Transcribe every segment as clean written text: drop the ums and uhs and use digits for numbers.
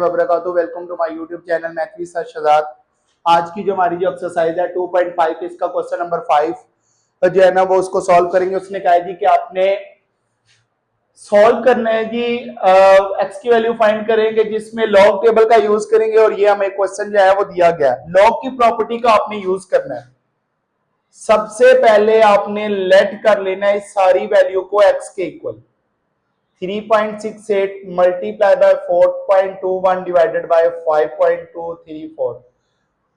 वबरकातुहू। Welcome to my YouTube channel मैथवी sir Shahzad. आज की जो हमारी जो एक्सरसाइज है 2.5 इसका क्वेश्चन नंबर 5 जो है ना वो उसको सॉल्व करेंगे। उसने कहा है जी कि आपने सॉल्व करना है जी एक्स की वैल्यू फाइंड करेंगे जिसमें लॉग टेबल का यूज करेंगे और ये हमें क्वेश्चन जो है वो दिया गया है। लॉग की प्रॉपर्टी का आपने यूज करना है। सबसे पहले आपने लेट कर लेना है इस सारी वैल्यू को एक्स के equal 3.68 multiply by 4.21 divided by 5.234।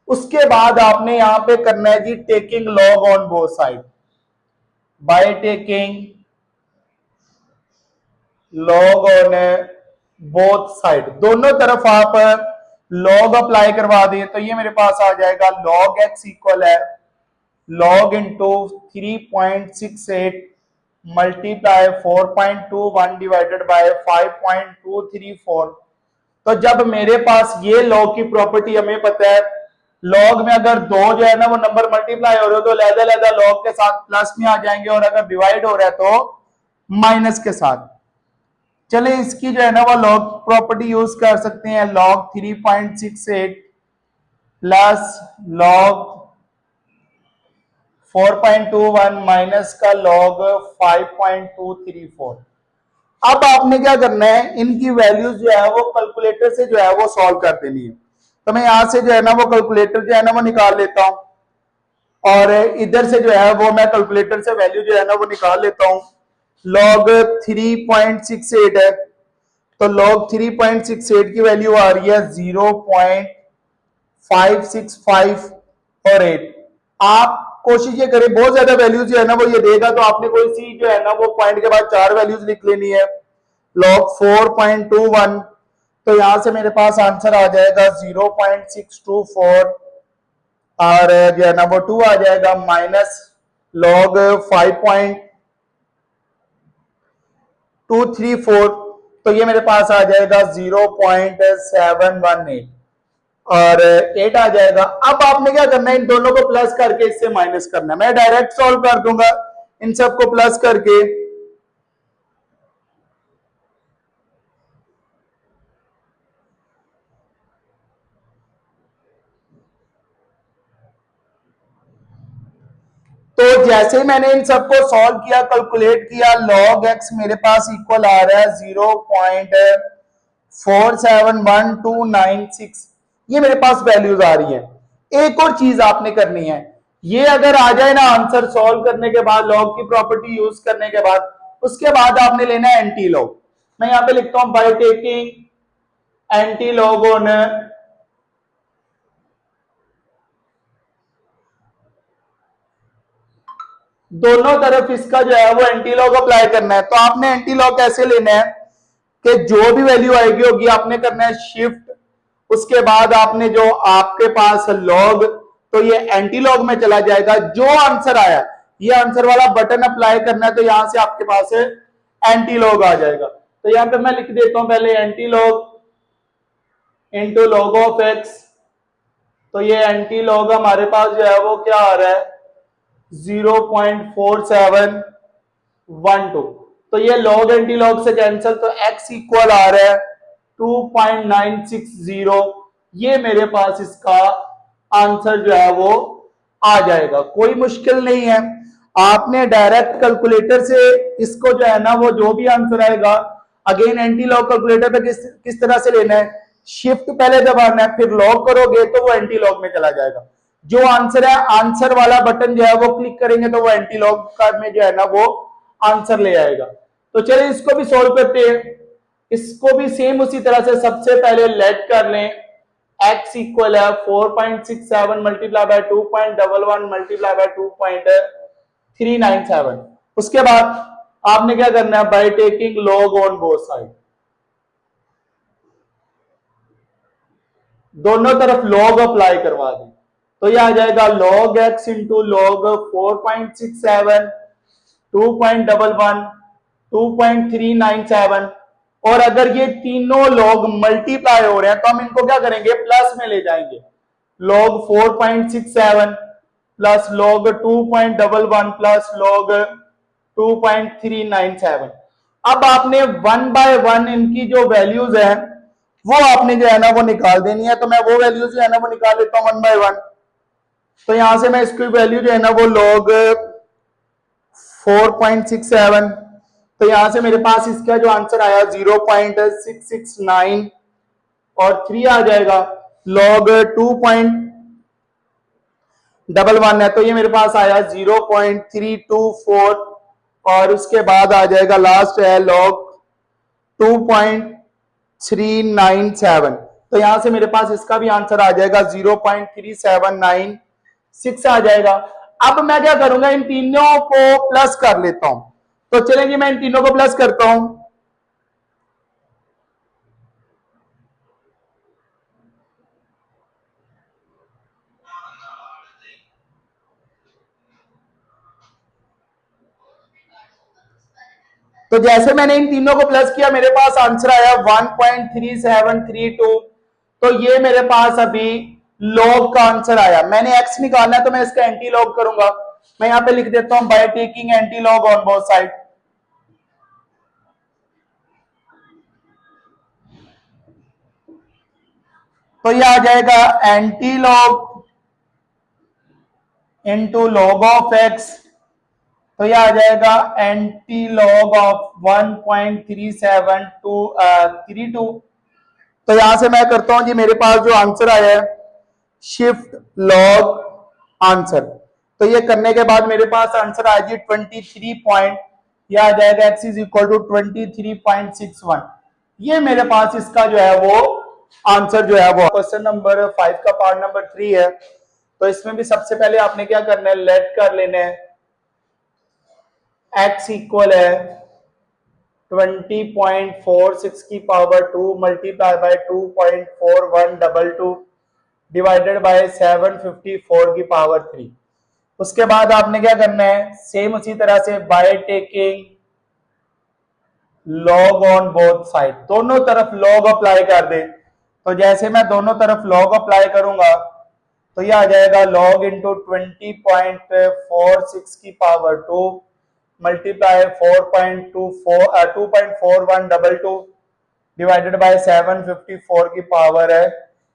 उसके बाद आपने यहां पे करना है जी taking log on both side by taking log on both side. दोनों तरफ आप लॉग अप्लाई करवा दें तो ये मेरे पास आ जाएगा लॉग एक्स इक्वल है log into 3.68 multiply 4.21 divided by 5.234। तो जब मेरे पास ये लॉग की प्रॉपर्टी हमें पता है, लॉग में अगर दो जो है ना वो नंबर मल्टीप्लाई हो रहे हो तो लहदा लॉग के साथ प्लस में आ जाएंगे और अगर डिवाइड हो रहा है तो माइनस के साथ। चले इसकी जो है ना वो लॉग प्रॉपर्टी यूज कर सकते हैं। लॉग 3.68 प्लस लॉग 4.21 माइनस का लॉग 5.234। अब आपने क्या करना है, इनकी वैल्यूज जो है वो कैलकुलेटर से जो है वो सॉल्व कर देनी है। तो मैं यहां से जो है ना वो कैलकुलेटर जो है ना वो निकाल लेता हूं और इधर से जो है वो मैं कैलकुलेटर से वैल्यू जो है ना वो निकाल लेता हूं। लॉग 3.68 है तो लॉग 3.68 की वैल्यू आ रही है 0.565 और 8। आप कोशिश ये करें, बहुत ज्यादा वैल्यूज जो है ना वो ये देगा तो आपने कोई सी जो है ना वो पॉइंट के बाद 4 वैल्यूज लिख लेनी है। लॉग 4.21 तो यहां से मेरे पास आंसर आ जाएगा 0.624 और जो है ना वो 2 आ जाएगा माइनस लॉग 5.234 तो ये मेरे पास आ जाएगा 0.718 और 8 आ जाएगा। अब आपने क्या करना है, इन दोनों को प्लस करके इससे माइनस करना है। मैं डायरेक्ट सॉल्व कर दूंगा इन सबको प्लस करके। तो जैसे ही मैंने इन सबको सॉल्व किया, कैलकुलेट किया, लॉग एक्स मेरे पास इक्वल आ रहा है 0.471296। ये मेरे पास वैल्यूज आ रही है। एक और चीज आपने करनी है, ये अगर आ जाए ना आंसर सॉल्व करने के बाद लॉग की प्रॉपर्टी यूज करने के बाद, उसके बाद आपने लेना है एंटी लॉग। मैं यहां पे लिखता हूं by taking anti log on दोनों तरफ इसका जो है वो एंटी लॉग अप्लाई करना है। तो आपने एंटी लॉग कैसे लेना है कि जो भी वैल्यू आएगी होगी आपने करना है शिफ्ट, उसके बाद आपने जो आपके पास लॉग तो ये एंटी लॉग में चला जाएगा। जो आंसर आया ये आंसर वाला बटन अप्लाई करना है तो यहां से आपके पास एंटी लॉग आ जाएगा। तो यहां पे मैं लिख देता हूं पहले anti log into log of x. तो ये एंटी लॉग हमारे पास जो है वो क्या आ रहा है 0.4712। तो ये लॉग एंटी लॉग से कैंसिल तो x इक्वल आ रहा है 2.960। ये मेरे पास इसका आंसर जो है वो आ जाएगा। कोई मुश्किल नहीं है, आपने डायरेक्ट कैलकुलेटर से इसको जो है ना वो जो भी आंसर आएगा, अगेन एंटी लॉग कैलकुलेटर पे किस तरह से लेना है, शिफ्ट पहले दबाना है फिर लॉग करोगे तो वो एंटी लॉग में चला जाएगा। जो आंसर है आंसर वाला बटन जो है वो क्लिक करेंगे तो वो एंटी लॉग का में जो है ना वो आंसर ले आएगा। तो चलिए इसको भी सॉल्व करते हैं। इसको भी सेम उसी तरह से सबसे पहले लेट कर लें। x इक्वल है 4.67 मल्टीप्लाई बाय 2.11 मल्टीप्लाई बाय 2.397। उसके बाद आपने क्या करना है, bye taking log on both side, दोनों तरफ लॉग अप्लाई करवा दें तो यह आ जाएगा log x इंटू लॉग 4.67 2.11 2.397। और अगर ये तीनों लॉग मल्टीप्लाई हो रहे हैं तो हम इनको क्या करेंगे, प्लस में ले जाएंगे। log 4.67 plus log 2.11 plus log 2.397। अब आपने वन बाय वन इनकी जो वैल्यूज है वो आपने जो है ना वो निकाल देनी है। तो मैं वो वैल्यू जो है ना वो निकाल लेता हूँ 1 बाय 1। तो यहां से मैं इसकी वैल्यू जो है ना वो log 4.67, तो यहां से मेरे पास इसका जो आंसर आया 0.669 और 3 आ जाएगा, log 2.11 है तो ये मेरे पास आया 0.324 और उसके बाद आ जाएगा लास्ट है log 2.397। तो यहां से मेरे पास इसका भी आंसर आ जाएगा 0.3796 आ जाएगा। अब मैं क्या करूंगा, इन तीनों को प्लस कर लेता हूं। तो चलेंगे मैं इन तीनों को प्लस करता हूं। तो जैसे मैंने इन तीनों को प्लस किया मेरे पास आंसर आया 1.3732। तो ये मेरे पास अभी लॉग का आंसर आया। मैंने एक्स निकालना है तो मैं इसका एंटी लॉग करूंगा। मैं यहां पे लिख देता हूं by taking anti log on both side. तो ये आ जाएगा anti log into log of x. तो ये आ जाएगा एंटी लॉग ऑफ 1.3732। तो यहां से मैं करता हूं जी, मेरे पास जो आंसर आया है शिफ्ट लॉग आंसर। तो ये करने के बाद मेरे पास आंसर आ जी 23 पॉइंट, ये आ जाएगा x इज इक्वल टू 23.61। ये मेरे पास इसका जो है वो आंसर जो है वो क्वेश्चन नंबर 5 का पार्ट नंबर 3 है। तो इसमें भी सबसे पहले आपने क्या करना है, लेट कर लेना है x इक्वल है 20.46 की power 2 multiply by 2.4122 divided by 754 की पावर 3। उसके बाद आपने क्या करना है, सेम उसी तरह से bye taking log on both side, दोनों तरफ लॉग अप्लाई कर दे। तो जैसे मैं दोनों तरफ लॉग अप्लाई करूंगा तो ये आ जाएगा लॉग इंटू 20.46 की पावर 2 मल्टीप्लाई 2.4122 डिवाइडेड बाय 754 की पावर है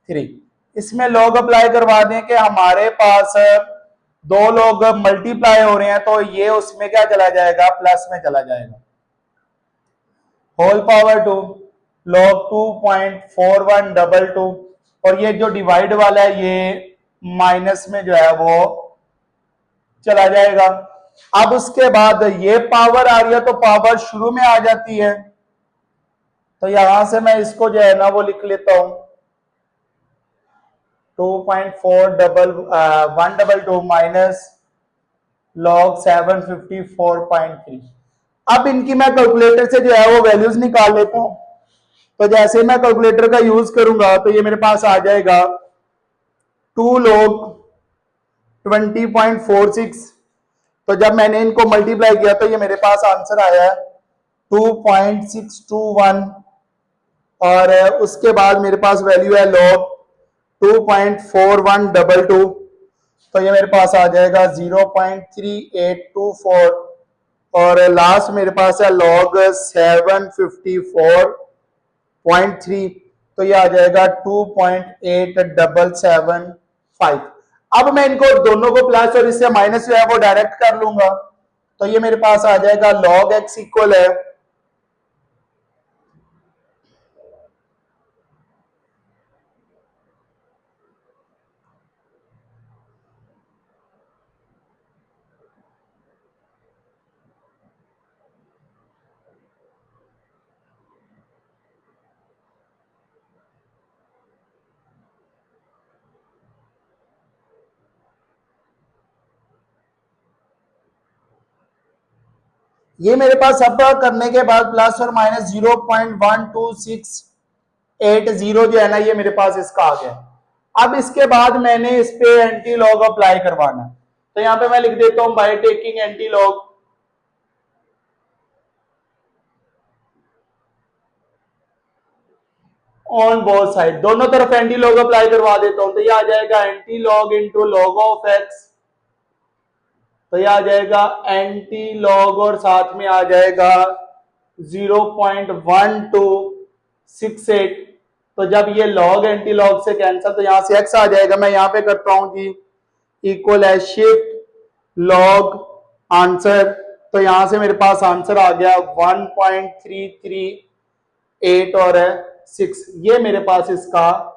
3। इसमें लॉग अप्लाई करवा दें कि हमारे पास दो लोग मल्टीप्लाई हो रहे हैं तो ये उसमें क्या चला जाएगा, प्लस में चला जाएगा। होल पावर 2 log 2.4122 और ये जो डिवाइड वाला है ये माइनस में जो है वो चला जाएगा। अब उसके बाद ये पावर आ रही है तो पावर शुरू में आ जाती है। तो यहां से मैं इसको जो है ना वो लिख लेता हूं 2.4122 माइनस log 754.3। अब इनकी मैं कैलकुलेटर से जो है वो वैल्यूज निकाल लेता हूं। तो जैसे मैं कैलकुलेटर का यूज करूंगा तो ये मेरे पास आ जाएगा 2 log 20.46। तो जब मैंने इनको मल्टीप्लाई किया तो ये मेरे पास आंसर आया है 2.621 और उसके बाद मेरे पास वैल्यू है log 2.4122। तो ये मेरे पास आ जाएगा 0.3824 और लास्ट मेरे पास है log 754.3। तो ये आ जाएगा 2.8775। अब मैं इनको दोनों को प्लस और इससे माइनस जो है वो डायरेक्ट कर लूंगा। तो ये मेरे पास आ जाएगा log x इक्वल है ये मेरे पास सब करने के बाद प्लस और माइनस 0.12680 जो है ना ये मेरे पास इसका आ गया। अब इसके बाद मैंने इस पे एंटी लॉग अप्लाई करवाना। तो यहां पे मैं लिख देता हूं by taking anti log on both side, दोनों तरफ एंटी लॉग अप्लाई करवा देता हूं। तो ये आ जाएगा anti log into log of x. तो ये आ जाएगा एंटी लॉग और साथ में आ जाएगा 0.1268 तो जब ये लॉग एंटी लॉग से कैंसिल, तो यहां से x आ जाएगा। मैं यहां पे करता हूं जी इक्वल है शिफ्ट लॉग आंसर, तो यहां से मेरे पास आंसर आ गया 1.338 और 6। ये मेरे पास इसका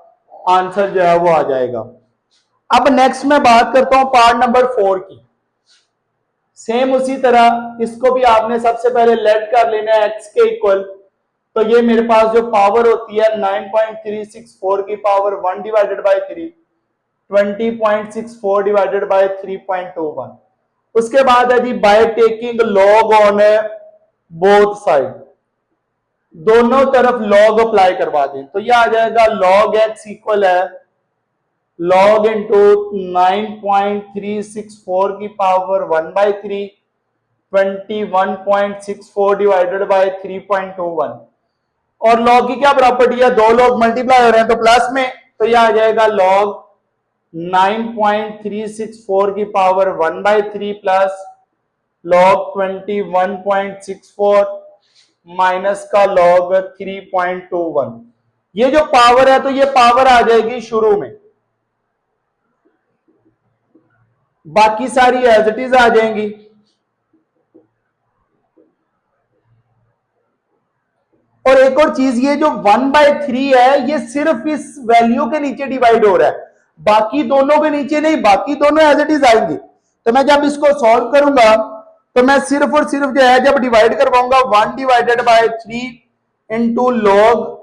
आंसर जो है वो आ जाएगा। अब नेक्स्ट मैं बात करता हूं पार्ट नंबर 4 की। सेम उसी तरह इसको भी आपने सबसे पहले लेट कर लेना है x के इक्वल। तो ये मेरे पास जो पावर होती है 9.364 की power 1 divided by 3, 20.64 divided by 3.21। उसके बाद है जी by taking log on both side, दोनों तरफ लॉग अप्लाई करवा दें। तो ये आ जाएगा log x इक्वल है log इंटू 9.364 की पावर 1/3, 21.64 डिवाइडेड बाय 3.21। और लॉग की क्या प्रॉपर्टी है, दो लॉग मल्टीप्लाई हो रहे हैं तो प्लस में, तो यह आ जाएगा log 9.364 की पावर 1/3 प्लस log 21.64 माइनस का log 3.21। ये जो पावर है तो ये पावर आ जाएगी शुरू में, बाकी सारी एज इट इज आ जाएंगी। और एक और चीज, ये जो 1/3 है ये सिर्फ इस वैल्यू के नीचे डिवाइड हो रहा है, बाकी दोनों के नीचे नहीं, बाकी दोनों एज इट इज आएंगे। तो मैं जब इसको सॉल्व करूंगा तो मैं सिर्फ और सिर्फ जो है जब डिवाइड करवाऊंगा 1 डिवाइडेड बाय 3 इंटू लॉग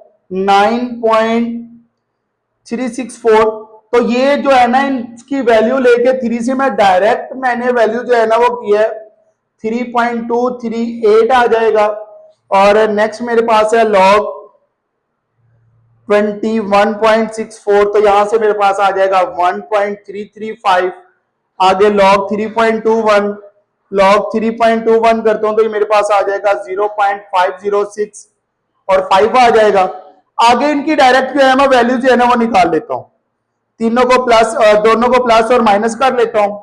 9.364, तो ये जो है ना इसकी वैल्यू लेके 3 से मैं डायरेक्ट मैंने वैल्यू जो है ना वो की है 3.238 आ जाएगा। और नेक्स्ट मेरे पास है log 21.64, तो यहां से मेरे पास आ जाएगा 1.335। आगे log 3.21, log 3.21 करता हूं तो ये मेरे पास आ जाएगा 0.506 और 5 आ जाएगा। आगे इनकी डायरेक्ट जो है मैं वैल्यू जो है ना वो निकाल लेता हूं, तीनों को प्लस, दोनों को प्लस और माइनस कर लेता हूं।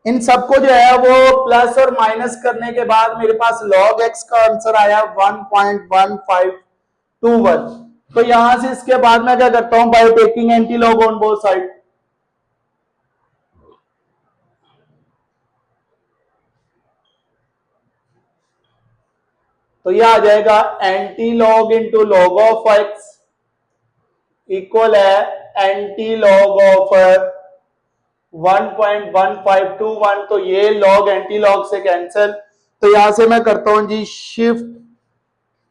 इन सबको जो है वो प्लस और माइनस करने के बाद मेरे पास log x का आंसर आया 1.1521। तो यहां से इसके बाद मैं क्या करता हूं, by taking anti log on both side, तो यह आ जाएगा anti log into log of x equal है एंटी लॉग ऑफ 1.1521। तो ये लॉग एंटी लॉग से कैंसिल, तो यहां से मैं करता हूं जी शिफ्ट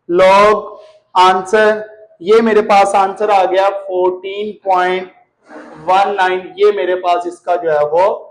लॉग आंसर, ये मेरे पास आंसर आ गया 14.19। ये मेरे पास इसका जो है वो